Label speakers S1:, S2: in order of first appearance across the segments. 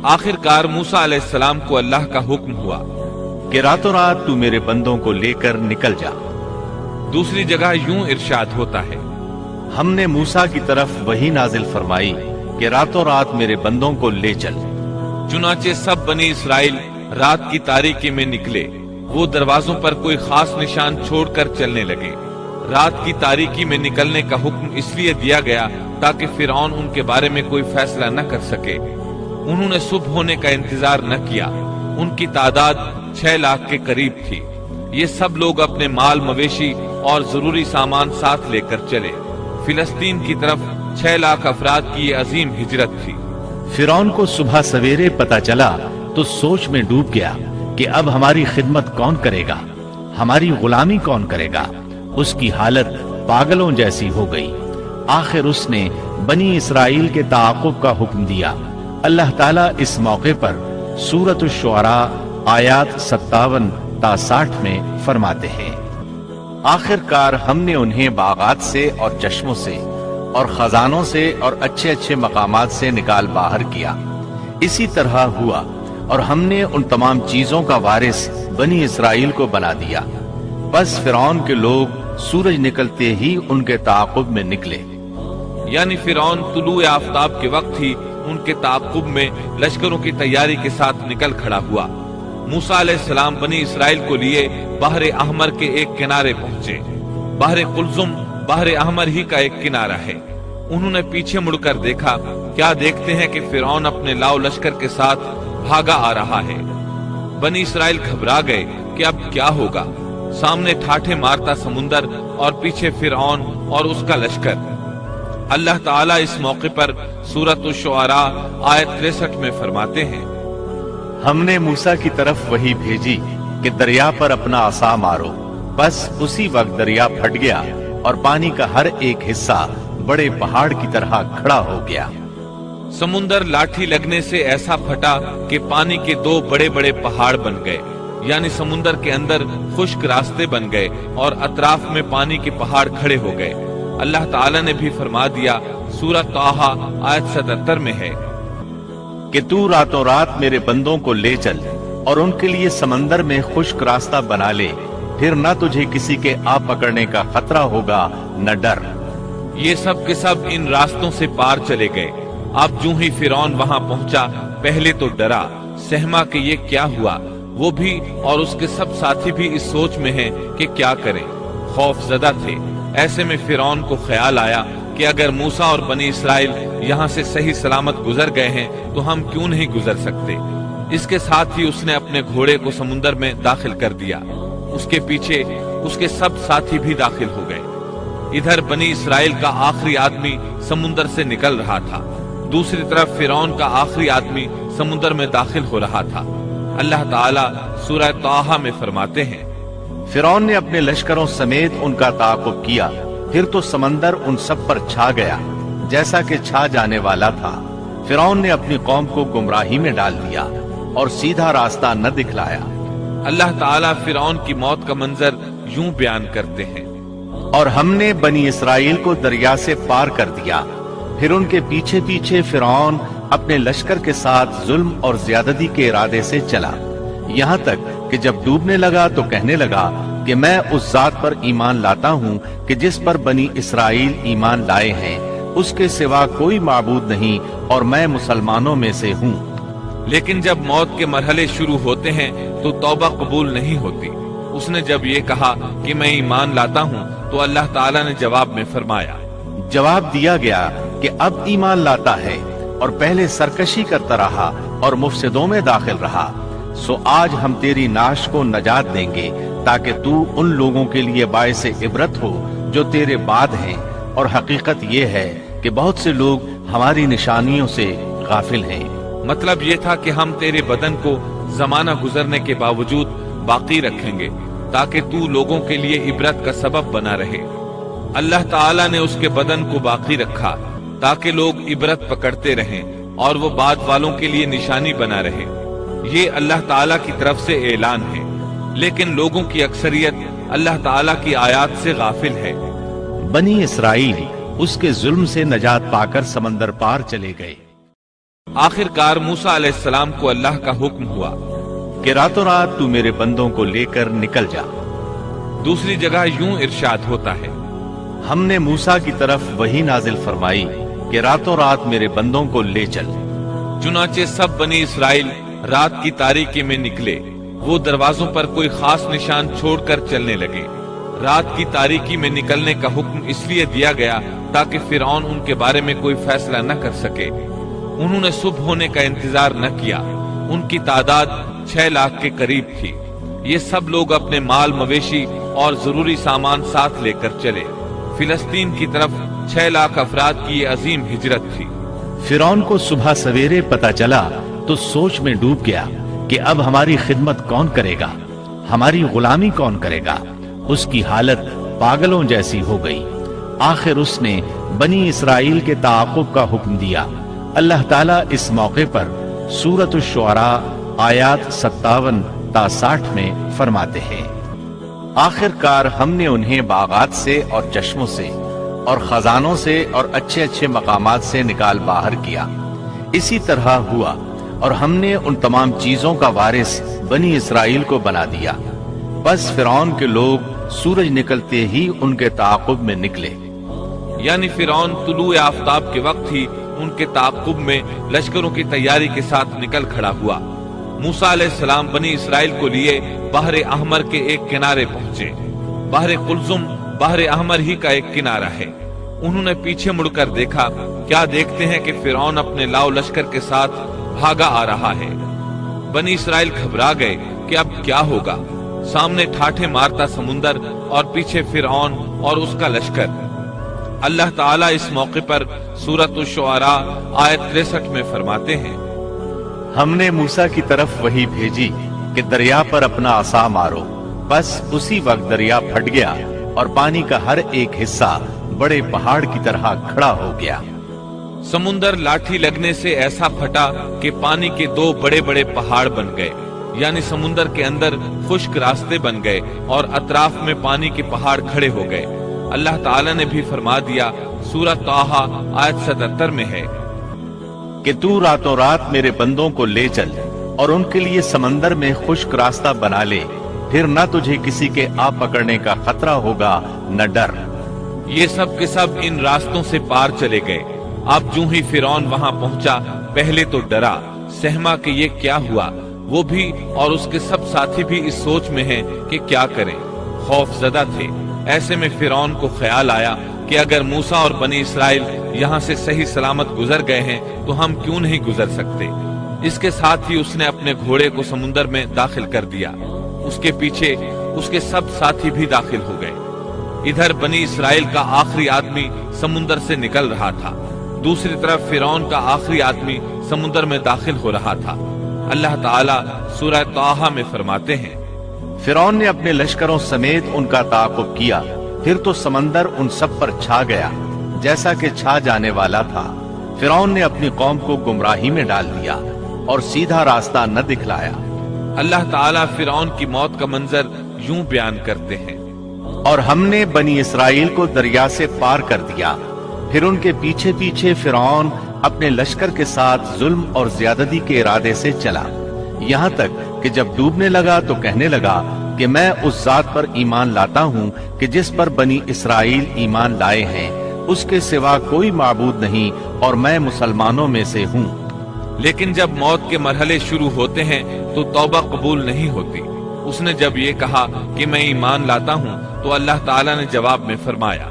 S1: आखिरकार मूसा अलैहिस्सलाम को अल्लाह का हुक्म हुआ
S2: कि रातों रात तू मेरे बंदों को लेकर निकल जा।
S1: दूसरी जगह यूं इरशाद होता है,
S2: हमने मूसा की तरफ वही नाजिल फरमाई कि रातों रात मेरे बंदों को ले चल।
S1: चुनाचे सब बनी इसराइल रात की तारीकी में निकले। वो दरवाजों पर कोई खास निशान छोड़कर चलने लगे। रात की तारीकी में निकलने का हुक्म इसलिए दिया गया ताकि फिरौन उनके बारे में कोई फैसला न कर सके। उन्होंने सुबह होने का इंतजार न किया। उनकी तादाद 6 लाख के करीब थी। ये सब लोग अपने माल मवेशी और जरूरी सामान साथ लेकर चले। फिलिस्तीन की तरफ 6 लाख अफराद की ये अजीम हिजरत थी।
S2: फिरौन को सुबह सवेरे पता चला तो सोच में डूब गया कि अब हमारी खिदमत कौन करेगा, हमारी गुलामी कौन करेगा। उसकी हालत पागलों जैसी हो गई। आखिर उसने बनी इसराइल के ताक़ुब का हुक्म दिया। अल्लाह ताला इस मौके पर सूरत शुअरा आयात 57 ता 60 में फरमाते हैं, आखिरकार हमने उन्हें बागात से और चश्मों से और खजानों से और अच्छे अच्छे मकामात से निकाल बाहर किया। इसी तरह हुआ और हमने उन तमाम चीजों का वारिस बनी इसराइल को बना दिया। बस फिरौन के लोग सूरज निकलते ही उनके ताक़ुब में निकले।
S1: यानी फिरौन तुलूए आफताब के वक्त ही उनके ताक़ुब में लश्करों की तैयारी के साथ निकल खड़ा हुआ। मूसा अलैहिस्सलाम बनी इसराइल को लिए बहरे अहमर के एक किनारे पहुंचे। बहरे कुलजुम बहरे अहमर ही का एक किनारा है। उन्होंने पीछे मुड़कर देखा। क्या देखते हैं कि फिरौन अपने लाव लश्कर के साथ भागा आ रहा है। बनी इसराइल घबरा गए कि अब क्या होगा। सामने ठाठे मारता समुंदर और पीछे फिरौन और उसका लश्कर। अल्लाह ताला इस मौके पर सूरत शुअरा आयत 63 में फरमाते हैं,
S2: हमने मूसा की तरफ वही भेजी कि दरिया पर अपना आसा मारो। बस उसी वक्त दरिया फट गया और पानी का हर एक हिस्सा बड़े पहाड़ की तरह खड़ा हो गया।
S1: समुंदर लाठी लगने से ऐसा फटा कि पानी के 2 बड़े बड़े पहाड़ बन गए। यानी समुंदर के अंदर खुश्क रास्ते बन गए और अतराफ में पानी के पहाड़ खड़े हो गए। अल्लाह ताला ने भी फरमा दिया, सूरत ताहा आयत 77 में है
S2: कि तू रातों रात मेरे बंदों को ले चल और उनके लिए समंदर में खुश्क रास्ता बना ले, फिर न तुझे किसी के आ पकड़ने का खतरा होगा न डर।
S1: ये सब के सब इन रास्तों से पार चले गए। अब जूं ही फिरौन वहां पहुंचा, पहले तो डरा, सहमा कि ये क्या हुआ। वो भी और उसके सब साथी भी इस सोच में हैं कि क्या करें, खौफजदा थे। ऐसे में फिरौन को ख्याल आया कि अगर मूसा और बनी इसराइल यहाँ से सही सलामत गुजर गए हैं तो हम क्यों नहीं गुजर सकते। इसके साथ ही उसने अपने घोड़े को समुंदर में दाखिल कर दिया। उसके पीछे उसके सब साथी भी दाखिल हो गए। इधर बनी इसराइल का आखिरी आदमी समुंदर से निकल रहा था, दूसरी तरफ फिरौन का आखिरी आदमी समुंदर में दाखिल हो रहा था। अल्लाह ताला सूरह ताहा में फरमाते हैं,
S2: फिरौन ने अपने लश्करों समेत उनका ताक़ुब किया, फिर तो समंदर उन सब पर छा गया जैसा कि छा जाने वाला था। फिरौन ने अपनी कौम को गुमराही में डाल दिया और सीधा रास्ता न दिखलाया।
S1: अल्लाह ताला फिरौन की मौत का मंजर यूं बयान करते हैं,
S2: और हमने बनी इसराइल को दरिया से पार कर दिया। फिर उनके पीछे पीछे फिरौन अपने लश्कर के साथ जुल्म और ज्यादती के इरादे से चला, यहाँ तक कि जब डूबने लगा तो कहने लगा कि मैं उस जात पर ईमान लाता हूँ कि जिस पर बनी इसराइल ईमान लाए हैं, उसके सिवा कोई माबूद नहीं और मैं मुसलमानों में से हूँ।
S1: लेकिन जब मौत के मरहले शुरू होते हैं तो तौबा कबूल नहीं होती। उसने जब ये कहा कि मैं ईमान लाता हूँ तो अल्लाह ताला ने जवाब में फरमाया,
S2: जवाब दिया गया कि अब ईमान लाता है और पहले सरकशी करता रहा और मुफसिदों में दाखिल रहा, सो आज हम तेरी नाश को नजात देंगे ताकि तू उन लोगों के लिए बाइस इबरत हो जो तेरे बाद हैं। और हकीकत ये है कि बहुत से लोग हमारी निशानियों से गाफिल हैं।
S1: मतलब ये था कि हम तेरे बदन को जमाना गुजरने के बावजूद बाकी रखेंगे ताकि तू लोगों के लिए इबरत का सबब बना रहे। अल्लाह ताला ने उसके बदन को बाकी रखा ताकि लोग इबरत पकड़ते रहें और वो बाद वालों के लिए निशानी बना रहे। ये अल्लाह ताला की तरफ से ऐलान है, लेकिन लोगों की अक्सरियत अल्लाह ताला की आयात से गाफिल है।
S2: बनी इसराइल उसके जुल्म से नजात पाकर समंदर पार चले गए।
S1: आखिरकार मूसा अलैहिस्सलाम को अल्लाह का हुक्म हुआ
S2: कि रातों रात तू मेरे बंदों को लेकर निकल जा।
S1: दूसरी जगह यूं इरशाद होता है,
S2: हमने मूसा की तरफ वही नाजिल फरमाई कि रातों रात मेरे बंदों को ले चल।
S1: चुनाचे सब बनी इसराइल रात की तारीकी में निकले। वो दरवाजों पर कोई खास निशान छोड़कर चलने लगे। रात की तारीकी में निकलने का हुक्म इसलिए दिया गया ताकि फिरौन उनके बारे में कोई फैसला न कर सके। उन्होंने सुबह होने का इंतजार न किया। उनकी तादाद 6 लाख के करीब थी। ये सब लोग अपने माल मवेशी और जरूरी सामान साथ लेकर चले। फिलिस्तीन की तरफ 6 लाख अफराद की ये अजीम हिजरत थी।
S2: फिरौन को सुबह सवेरे पता चला तो सोच में डूब गया कि अब हमारी खिदमत कौन करेगा, हमारी गुलामी कौन करेगा। उसकी हालत पागलों जैसी हो गई। आखिर उसने बनी इसराइल के ताक़ुब का हुक्म दिया। अल्लाह ताला इस मौके पर सूरत शुअरा आयात 57 ता 60 में फरमाते हैं, आखिरकार हमने उन्हें बागात से और चश्मों से और खजानों से और अच्छे अच्छे मकामात से निकाल बाहर किया। इसी तरह हुआ और हमने उन तमाम चीजों का वारिस बनी इसराइल को बना दिया। बस फिरौन के लोग सूरज निकलते ही उनके ताक़ुब में निकले।
S1: यानी फिरौन तुलूए आफताब के वक्त ही उनके ताक़ुब में लश्करों की तैयारी के साथ निकल खड़ा हुआ। मूसा अलैहिस्सलाम बनी इसराइल को लिए बहरे अहमर के एक किनारे पहुंचे। बहरे कुलजुम बहरे अहमर ही का एक किनारा है। उन्होंने पीछे मुड़कर देखा। क्या देखते हैं कि फिरौन अपने लाव लश्कर के साथ भागा आ रहा है। बनी इसराइल घबरा गए कि अब क्या होगा। सामने ठाठे मारता समुंदर और पीछे फिरौन और उसका लश्कर। अल्लाह ताला इस मौके पर सूरत शुअरा आयत 63 में फरमाते हैं,
S2: हमने मूसा की तरफ वही भेजी कि दरिया पर अपना असा मारो। बस उसी वक्त दरिया फट गया और पानी का हर एक हिस्सा बड़े पहाड़ की तरह खड़ा हो गया।
S1: समुंदर लाठी लगने से ऐसा फटा कि पानी के 2 बड़े बड़े पहाड़ बन गए। यानी समुंदर के अंदर खुश्क रास्ते बन गए और अतराफ में पानी के पहाड़ खड़े हो गए। अल्लाह ताला ने भी फरमा दिया, सूरह ताहा आयत 77 में है
S2: कि तू रातों रात मेरे बंदों को ले चल और उनके लिए समंदर में खुश्क रास्ता बना ले, फिर न तुझे किसी के आ पकड़ने का खतरा होगा न डर।
S1: ये सब के सब इन रास्तों से पार चले गए। अब जो ही फिरौन वहां पहुंचा, पहले तो डरा, सहमा कि ये क्या हुआ। वो भी और उसके सब साथी भी इस सोच में हैं कि क्या करें, खौफजदा थे। ऐसे में फिरौन को ख्याल आया कि अगर मूसा और बनी इसराइल यहाँ से सही सलामत गुजर गए हैं तो हम क्यों नहीं गुजर सकते। इसके साथ ही उसने अपने घोड़े को समुंदर में दाखिल कर दिया। उसके पीछे उसके सब साथी भी दाखिल हो गए। इधर बनी इसराइल का आखिरी आदमी समुंदर से निकल रहा था, दूसरी तरफ फिरौन का आखिरी आदमी समुंदर में दाखिल हो रहा था। अल्लाह ताला सूरह ताहा में फरमाते हैं,
S2: फिरौन ने अपने लश्करों समेत उनका ताक़ुब किया, फिर तो समंदर उन सब पर छा गया जैसा कि छा जाने वाला था। फिरौन ने अपनी कौम को गुमराही में डाल दिया और सीधा रास्ता न दिखलाया।
S1: अल्लाह ताला फिरौन की मौत का मंजर यूं बयान करते हैं,
S2: और हमने बनी इसराइल को दरिया से पार कर दिया। फिर उनके पीछे पीछे फिरौन अपने लश्कर के साथ जुल्म और ज्यादती के इरादे से चला, यहाँ तक कि जब डूबने लगा तो कहने लगा कि मैं उस जात पर ईमान लाता हूँ कि जिस पर बनी इसराइल ईमान लाए हैं, उसके सिवा कोई माबूद नहीं और मैं मुसलमानों में से हूँ।
S1: लेकिन जब मौत के मरहले शुरू होते हैं तो तौबा कबूल नहीं होती। उसने जब ये कहा कि मैं ईमान लाता हूँ तो अल्लाह ताला ने जवाब में फरमाया,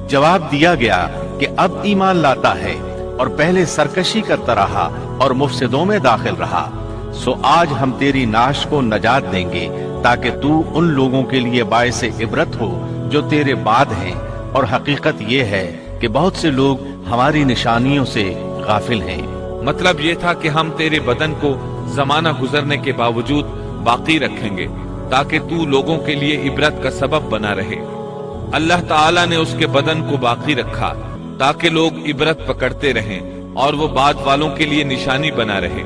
S2: जवाब दिया गया कि अब ईमान लाता है और पहले सरकशी करता रहा और मुफसिदों में दाखिल रहा, सो आज हम तेरी नाश को नजात देंगे ताकि तू उन लोगों के लिए बायसे इबरत हो जो तेरे बाद हैं। और हकीकत ये है कि बहुत से लोग हमारी निशानियों से गाफिल हैं।
S1: मतलब ये था कि हम तेरे बदन को जमाना गुजरने के बावजूद बाकी रखेंगे ताकि तू लोगों के लिए इबरत का सबब बना रहे। अल्लाह ताला ने उसके बदन को बाकी रखा ताकि लोग इबरत पकड़ते रहें और वो बाद वालों के लिए निशानी बना रहे।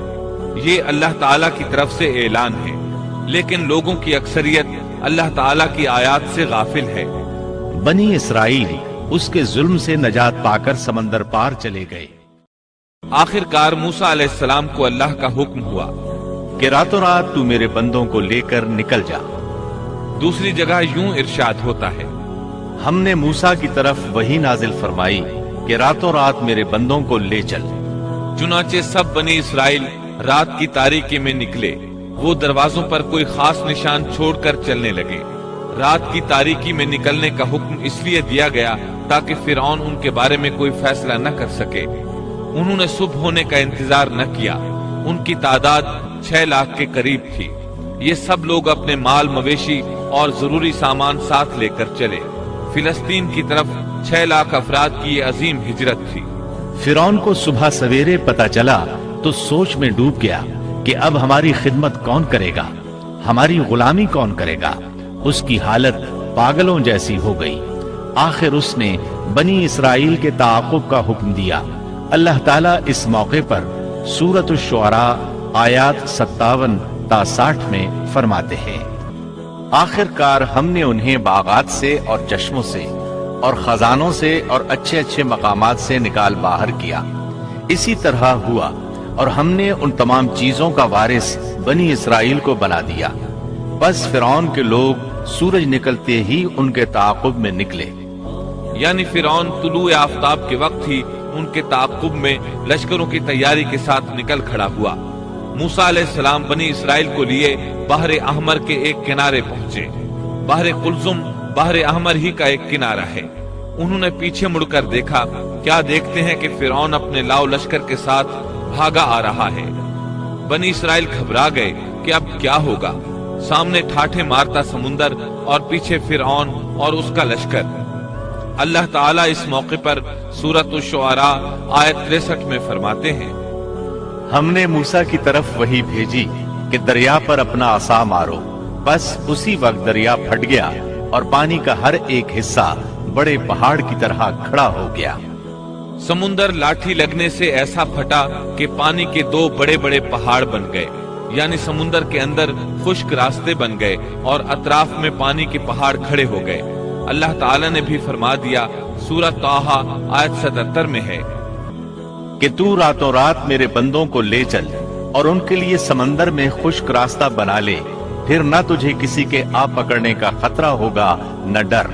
S1: ये अल्लाह ताला की तरफ से ऐलान है, लेकिन लोगों की अक्सरियत अल्लाह ताला की आयात से गाफिल है।
S2: बनी इसराइल उसके जुल्म से नजात पाकर समंदर पार चले गए।
S1: आखिरकार मूसा अलैहिस्सलाम को अल्लाह का हुक्म हुआ
S2: कि रातों रात तू मेरे बंदों को लेकर निकल जा।
S1: दूसरी जगह यूं इरशाद होता है,
S2: हमने मूसा की तरफ वही नाजिल फरमाई कि रातों रात मेरे बंदों को ले चल।
S1: चुनाचे सब बनी इसराइल रात की तारीकी में निकले। वो दरवाजों पर कोई खास निशान छोड़कर चलने लगे। रात की तारीकी में निकलने का हुक्म इसलिए दिया गया ताकि फिरौन उनके बारे में कोई फैसला न कर सके। उन्होंने सुबह होने का इंतजार न किया। उनकी तादाद 6 लाख के करीब थी। ये सब लोग अपने माल मवेशी और जरूरी सामान साथ लेकर चले। फिलिस्तीन की तरफ 6 लाख अफराद की ये अजीम हिजरत थी।
S2: फिरौन को सुबह सवेरे पता चला तो सोच में डूब गया कि अब हमारी खिदमत कौन करेगा, हमारी गुलामी कौन करेगा। उसकी हालत पागलों जैसी हो गई। आखिर उसने बनी इसराइल के ताक़ुब का हुक्म दिया। अल्लाह ताला इस मौके पर सूरत अश-शुअरा आयत 57 ता 60 में फरमाते हैं, आखिरकार हमने उन्हें बागात से और चश्मों से और खजानों से और अच्छे अच्छे मकामात से निकाल बाहर किया। इसी तरह हुआ और हमने उन तमाम चीजों का वारिस बनी इसराइल को बना दिया। बस फिरौन के लोग सूरज निकलते ही उनके ताक़ुब में निकले।
S1: यानी फिरौन तुलूए आफताब के वक्त ही उनके ताक़ुब में लश्करों की तैयारी के साथ निकल खड़ा हुआ। मूसा अलैहिस्सलाम बनी इसराइल को लिए बहरे अहमर के एक किनारे पहुंचे। बहरे कुलजुम बहरे अहमर ही का एक किनारा है। उन्होंने पीछे मुड़कर देखा। क्या देखते हैं कि फिरौन अपने लाव लश्कर के साथ भागा आ रहा है। बनी इसराइल घबरा गए कि अब क्या होगा। सामने ठाठे मारता समुंदर और पीछे फिरौन और उसका लश्कर। अल्लाह ताला इस मौके पर सूरत अश-शुअरा आयत 63 में फरमाते हैं,
S2: हमने मूसा की तरफ वही भेजी कि दरिया पर अपना असा मारो। बस उसी वक्त दरिया फट गया और पानी का हर एक हिस्सा बड़े पहाड़ की तरह खड़ा हो गया।
S1: समुंदर लाठी लगने से ऐसा फटा कि पानी के 2 बड़े बड़े पहाड़ बन गए। यानी समुंदर के अंदर खुश्क रास्ते बन गए और अतराफ में पानी के पहाड़ खड़े हो गए। अल्लाह ताला ने भी फरमा दिया, सूरत ताहा आयत 77 में है
S2: कि तू रातों रात मेरे बंदों को ले चल और उनके लिए समंदर में खुश्क रास्ता बना ले, फिर न तुझे किसी के आ पकड़ने का खतरा होगा न डर।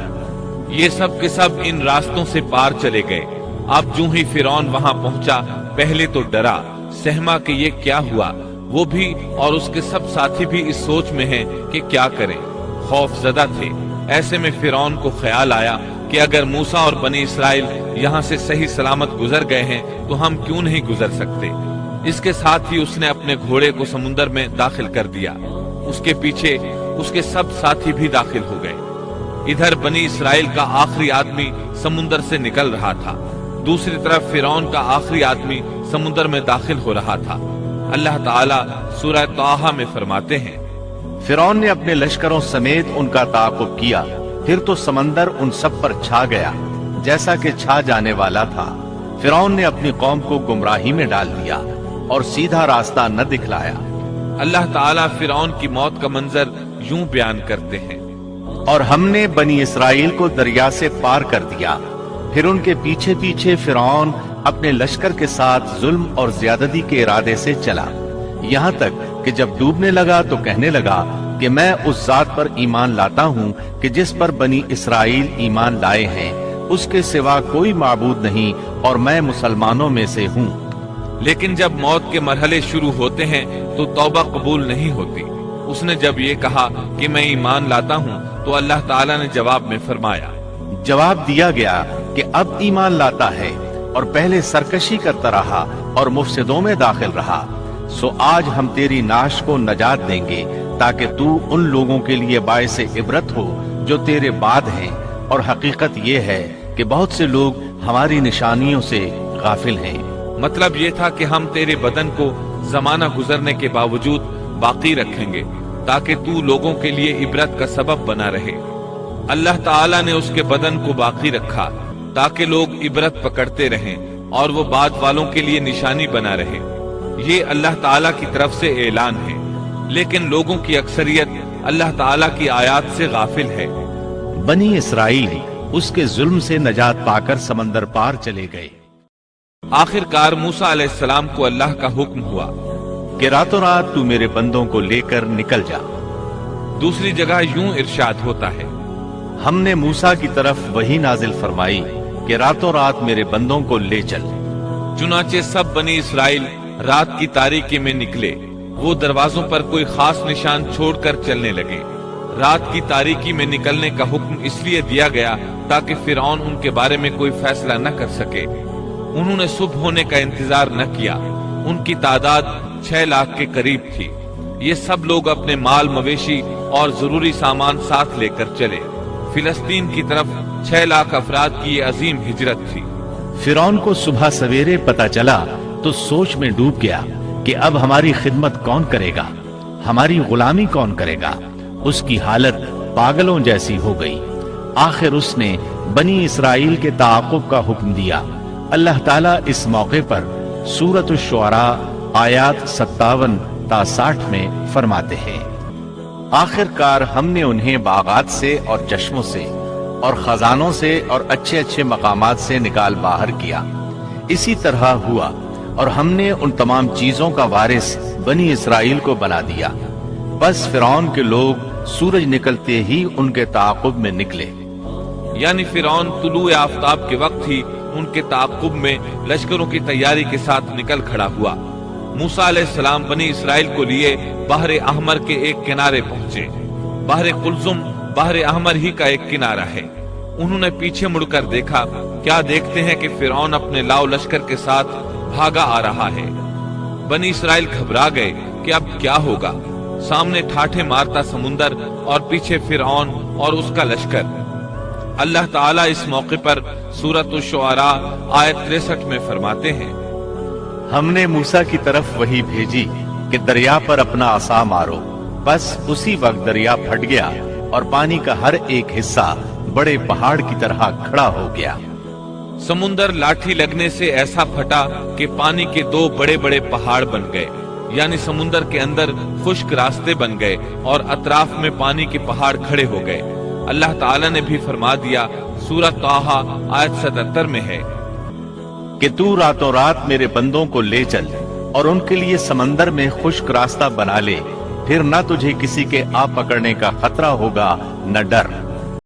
S1: ये सब के सब इन रास्तों से पार चले गए। अब जो ही फिरौन वहां पहुंचा, पहले तो डरा, सहमा कि ये क्या हुआ। वो भी और उसके सब साथी भी इस सोच में हैं कि क्या करें। खौफजदा थे। ऐसे में फिरौन को ख्याल आया कि अगर मूसा और बनी इसराइल यहाँ से सही सलामत गुजर गए हैं तो हम क्यों नहीं गुजर सकते। इसके साथ ही उसने अपने घोड़े को समुंदर में दाखिल कर दिया। उसके पीछे उसके सब साथी भी दाखिल हो गए। इधर बनी इसराइल का आखिरी आदमी समुंदर से निकल रहा था। दूसरी तरफ फिरौन का आखिरी आदमी समुंदर में दाखिल हो रहा था। अल्लाह ताला सूरह ताहा में फरमाते हैं,
S2: फिरौन ने अपने लश्करों समेत उनका ताक़ुब किया। फिर तो समंदर उन सब पर छा गया जैसा कि छा जाने वाला था। फिरौन ने अपनी कौम को गुमराही में डाल दिया और सीधा रास्ता न दिखलाया।
S1: अल्लाह ताला फिरौन की मौत का मंजर यूं बयान करते हैं,
S2: और हमने बनी इसराइल को दरिया से पार कर दिया। फिर उनके पीछे पीछे फिरौन अपने लश्कर के साथ जुल्म और ज्यादती के इरादे से चला, यहाँ तक कि जब डूबने लगा तो कहने लगा कि मैं उस जात पर ईमान लाता हूँ कि जिस पर बनी इसराइल ईमान लाए हैं, उसके सिवा कोई माबूद नहीं और मैं मुसलमानों में से हूँ।
S1: लेकिन जब मौत के मरहले शुरू होते हैं तो तौबा कबूल नहीं होती। उसने जब ये कहा कि मैं ईमान लाता हूँ तो अल्लाह ताला ने जवाब में फरमाया,
S2: जवाब दिया गया कि अब ईमान लाता है और पहले सरकशी करता रहा और मुफसिदों में दाखिल रहा। सो आज हम तेरी नाश को नजात देंगे ताकि तू उन लोगों के लिए बाइस इबरत हो जो तेरे बाद हैं। और हकीकत ये है कि बहुत से लोग हमारी निशानियों से गाफिल हैं।
S1: मतलब ये था कि हम तेरे बदन को जमाना गुजरने के बावजूद बाकी रखेंगे ताकि तू लोगों के लिए इबरत का सबब बना रहे। अल्लाह ताला ने उसके बदन को बाकी रखा ताकि लोग इबरत पकड़ते रहें और वो बाद वालों के लिए निशानी बना रहे। ये अल्लाह ताला की तरफ से ऐलान है, लेकिन लोगों की अक्सरियत अल्लाह ताला की आयत से गाफिल है।
S2: बनी इसराइल उसके जुल्म से नजात पाकर समंदर पार चले गए।
S1: आखिरकार मूसा अलैहिस्सलाम को अल्लाह का हुक्म हुआ
S2: कि रातों रात तू मेरे बंदों को लेकर निकल जा।
S1: दूसरी जगह यूं इरशाद होता है,
S2: हमने मूसा की तरफ वही नाजिल फरमाई कि रातों रात मेरे बंदों को ले चल।
S1: चुनाचे सब बनी इसराइल रात की तारीकी में निकले। वो दरवाजों पर कोई खास निशान छोड़कर चलने लगे। रात की तारीकी में निकलने का हुक्म इसलिए दिया गया ताकि फिरौन उनके बारे में कोई फैसला न कर सके। उन्होंने सुबह होने का इंतजार न किया। उनकी तादाद 6 लाख के करीब थी। ये सब लोग अपने माल मवेशी और जरूरी सामान साथ लेकर चले। फिलिस्तीन की तरफ 6 लाख अफराद की ये अजीम हिजरत थी।
S2: फिरौन को सुबह सवेरे पता चला तो सोच में डूब गया कि अब हमारी खिदमत कौन करेगा, हमारी गुलामी कौन करेगा। उसकी हालत पागलों जैसी हो गई। आखिर उसने बनी इसराइल के ताक़ुब का हुक्म दिया। अल्लाह ताला इस मौके पर सूरत शुअरा आयात 57 ता 60 में फरमाते हैं, आखिरकार हमने उन्हें बागात से और चश्मों से और खजानों से और अच्छे अच्छे मकामात से निकाल बाहर किया। इसी तरह हुआ और हमने उन तमाम चीजों का वारिस बनी इसराइल को बना दिया। बस फिरौन के लोग सूरज निकलते ही उनके ताक़ुब में निकले।
S1: यानी फिरौन तुलुए आफताब के वक्त ही उनके ताक़ुब में लश्करों की तैयारी के साथ निकल खड़ा हुआ। मूसा अलैहिस्सलाम बनी इसराइल को लिए बहर अहमर के एक किनारे पहुंचे। बहर कुलजुम बहर अहमर ही का एक किनारा है। उन्होंने पीछे मुड़कर देखा। क्या देखते हैं कि फिरौन अपने लाव लश्कर के साथ भागा आ रहा है। बनी इसराइल घबरा गए कि अब क्या होगा। सामने ठाठे मारता समुंदर और पीछे फिरौन और उसका लश्कर। अल्लाह ताला इस मौके पर सूरत शुअरा आयत 63 में फरमाते हैं,
S2: हमने मूसा की तरफ वही भेजी कि दरिया पर अपना असा मारो। बस उसी वक्त दरिया फट गया और पानी का हर एक हिस्सा बड़े पहाड़ की तरह खड़ा हो गया।
S1: समुंदर लाठी लगने से ऐसा फटा कि पानी के 2 बड़े बड़े पहाड़ बन गए। यानी समुंदर के अंदर खुश्क रास्ते बन गए और अतराफ में पानी के पहाड़ खड़े हो गए। अल्लाह ताला ने भी फरमा दिया, सूरत ताहा आयत 77 में है
S2: कि तू रातों रात मेरे बंदों को ले चल और उनके लिए समंदर में खुश्क रास्ता बना ले, फिर न तुझे किसी के आ पकड़ने का खतरा होगा न डर।